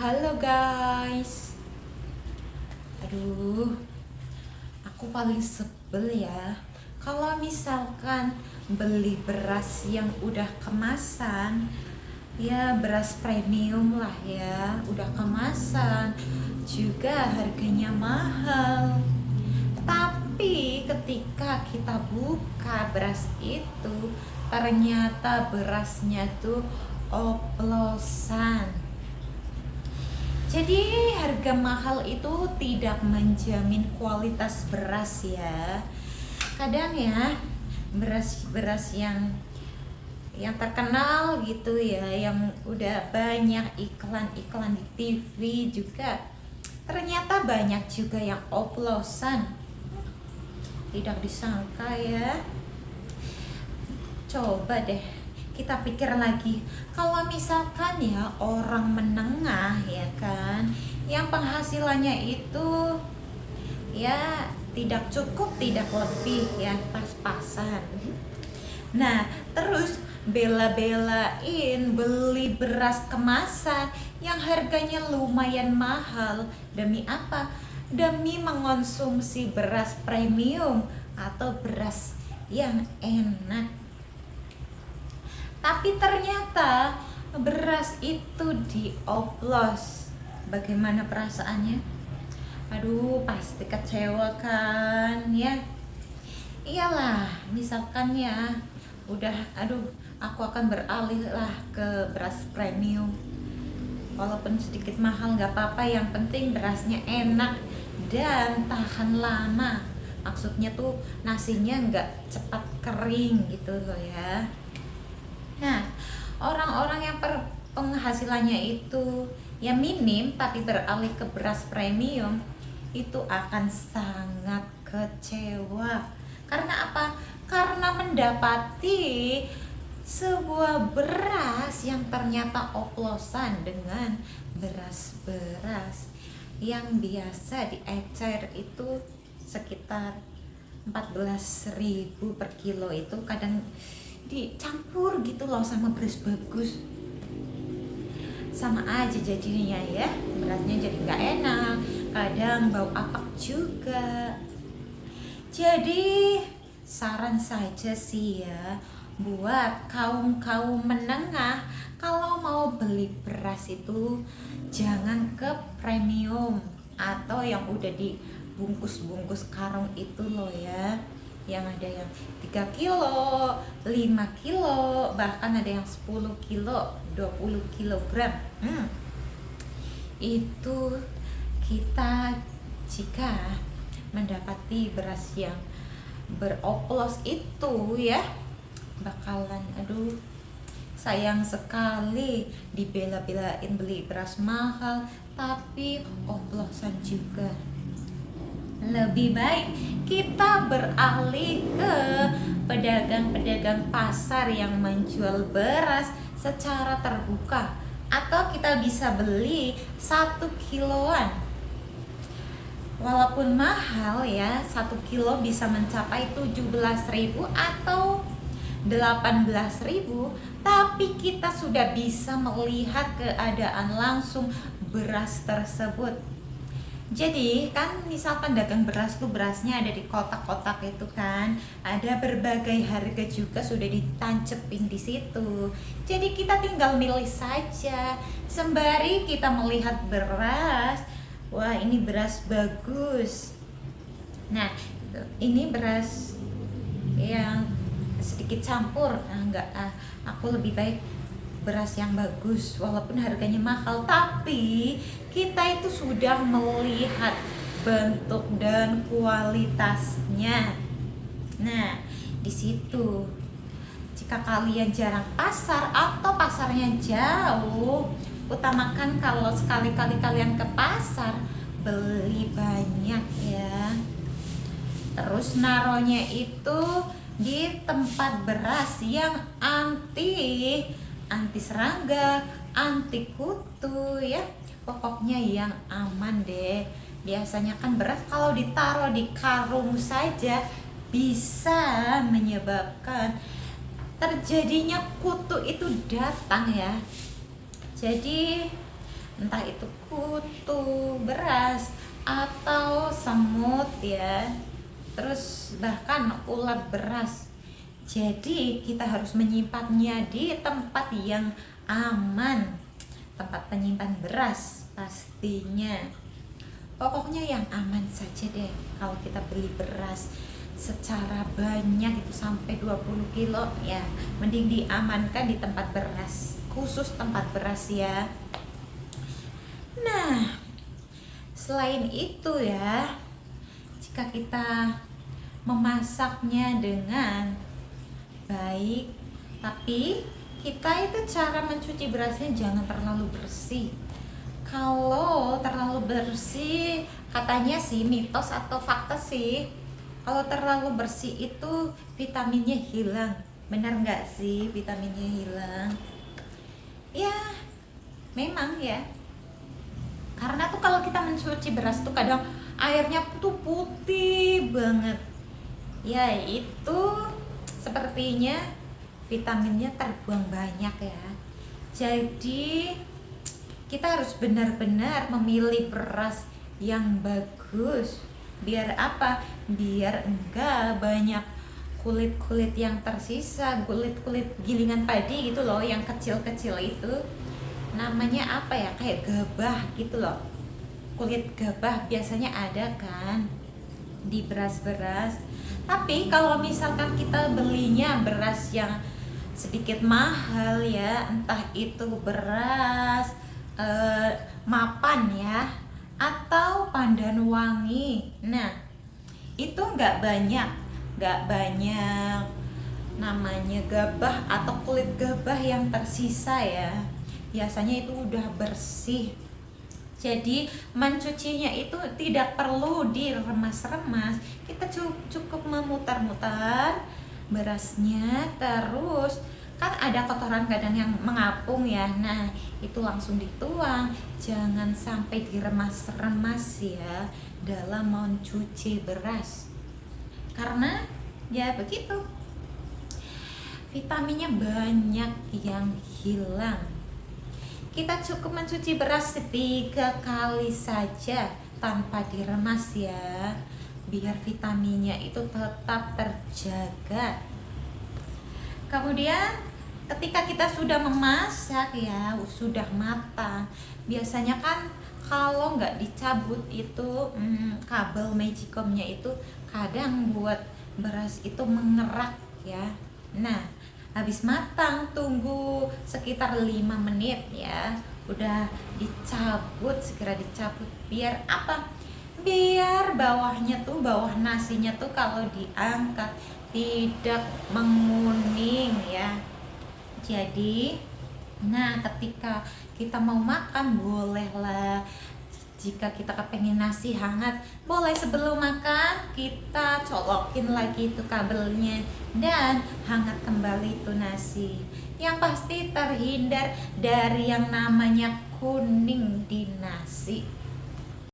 Halo guys. Aduh, aku paling sebel ya kalau misalkan beli beras yang udah kemasan. Ya beras premium lah ya, udah kemasan, juga harganya mahal. Tapi ketika kita buka beras itu, ternyata berasnya tuh oplosan. Jadi harga mahal itu tidak menjamin kualitas beras ya. Kadang ya beras-beras yang terkenal gitu ya, yang udah banyak iklan-iklan di TV juga, ternyata banyak juga yang oplosan. Tidak disangka ya. Coba deh kita pikir lagi, kalau misalkan ya orang menengah ya kan, yang penghasilannya itu ya tidak cukup, tidak lebih ya, pas-pasan. Nah, terus bela-belain beli beras kemasan yang harganya lumayan mahal. Demi apa? Demi mengonsumsi beras premium atau beras yang enak. Tapi ternyata beras itu dioplos. Bagaimana perasaannya? Aduh, pasti kecewa kan ya. Iyalah, misalkan ya udah, aku akan beralih lah ke beras premium. Walaupun sedikit mahal gak apa-apa, yang penting berasnya enak dan tahan lama. Maksudnya tuh nasinya gak cepat kering gitu loh ya. Nah, orang-orang yang penghasilannya itu ya minim tapi beralih ke beras premium, itu akan sangat kecewa. Karena apa? Karena mendapati sebuah beras yang ternyata oplosan dengan beras-beras yang biasa diecer itu sekitar 14.000 per kilo, itu kadang dicampur gitu loh sama beras bagus. Sama aja jadinya ya, berasnya jadi nggak enak, kadang bau apak juga. Jadi saran saja sih ya, buat kaum menengah, kalau mau beli beras itu jangan ke premium atau yang udah dibungkus-bungkus karung itu loh ya, yang ada yang 3 kilo, 5 kilo, bahkan ada yang 10 kilo, 20 kilogram. Itu kita jika mendapati beras yang beroplos itu ya, bakalan sayang sekali dibela-belain beli beras mahal tapi oplosan juga. Lebih baik kita beralih ke pedagang-pedagang pasar yang menjual beras secara terbuka, atau kita bisa beli 1 kiloan. Walaupun mahal ya, 1 kilo bisa mencapai 17.000 atau 18.000, tapi kita sudah bisa melihat keadaan langsung beras tersebut. Jadi kan misalkan dagang beras tuh, berasnya ada di kotak-kotak itu kan, ada berbagai harga juga sudah ditancepin di situ. Jadi kita tinggal milih saja sembari kita melihat beras. Wah, ini beras bagus. Nah, ini beras yang sedikit campur. Aku lebih baik beras yang bagus walaupun harganya mahal, tapi kita itu sudah melihat bentuk dan kualitasnya. Nah, di situ jika kalian jarang pasar atau pasarnya jauh, utamakan kalau sekali-kali kalian ke pasar, beli banyak ya. Terus naronya itu di tempat beras yang anti serangga, anti kutu ya. Pokoknya yang aman deh. Biasanya kan beras kalau ditaruh di karung saja bisa menyebabkan terjadinya kutu itu datang ya. Jadi entah itu kutu beras atau semut ya, terus bahkan ulat beras. Jadi kita harus menyimpannya di tempat yang aman, tempat penyimpan beras pastinya. Pokoknya yang aman saja deh. Kalau kita beli beras secara banyak itu sampai 20 kilo ya, mending diamankan di tempat beras, khusus tempat beras ya. Nah, selain itu ya, jika kita memasaknya dengan baik, tapi kita itu cara mencuci berasnya jangan terlalu bersih. Kalau terlalu bersih, katanya sih mitos atau fakta sih, kalau terlalu bersih itu vitaminnya hilang. Benar nggak sih vitaminnya hilang? Ya, memang ya. Karena tuh kalau kita mencuci beras tuh kadang airnya tuh putih banget. Ya itu sepertinya vitaminnya terbuang banyak ya. Jadi kita harus benar-benar memilih beras yang bagus. Biar apa? Biar enggak banyak kulit-kulit yang tersisa, kulit-kulit gilingan padi gitu loh, yang kecil-kecil itu. Namanya apa ya? Kayak gabah gitu loh. Kulit gabah biasanya ada kan di beras-beras. Tapi kalau misalkan kita belinya beras yang sedikit mahal ya, entah itu beras mapan ya atau pandan wangi, nah itu nggak banyak namanya gabah atau kulit gabah yang tersisa ya. Biasanya itu udah bersih, jadi mencucinya itu tidak perlu diremas-remas. Kita cukup memutar-mutar berasnya, terus kan ada kotoran kadang yang mengapung ya. Nah, itu langsung dituang. Jangan sampai diremas-remas ya dalam mencuci beras. Karena ya begitu. Vitaminnya banyak yang hilang. Kita cukup mencuci beras 3 kali saja tanpa diremas ya, biar vitaminnya itu tetap terjaga. Kemudian ketika kita sudah memasak ya, sudah matang, biasanya kan kalau nggak dicabut itu kabel magicomnya itu kadang buat beras itu mengerak ya. Nah, habis matang tunggu sekitar 5 menit ya, udah dicabut, segera dicabut. Biar apa? Biar bawahnya tuh, bawah nasinya tuh kalau diangkat tidak menguning ya. Jadi nah ketika kita mau makan bolehlah, jika kita kepengen nasi hangat, boleh sebelum makan kita colokin lagi itu kabelnya dan hangat kembali itu nasi. Yang pasti terhindar dari yang namanya kuning di nasi.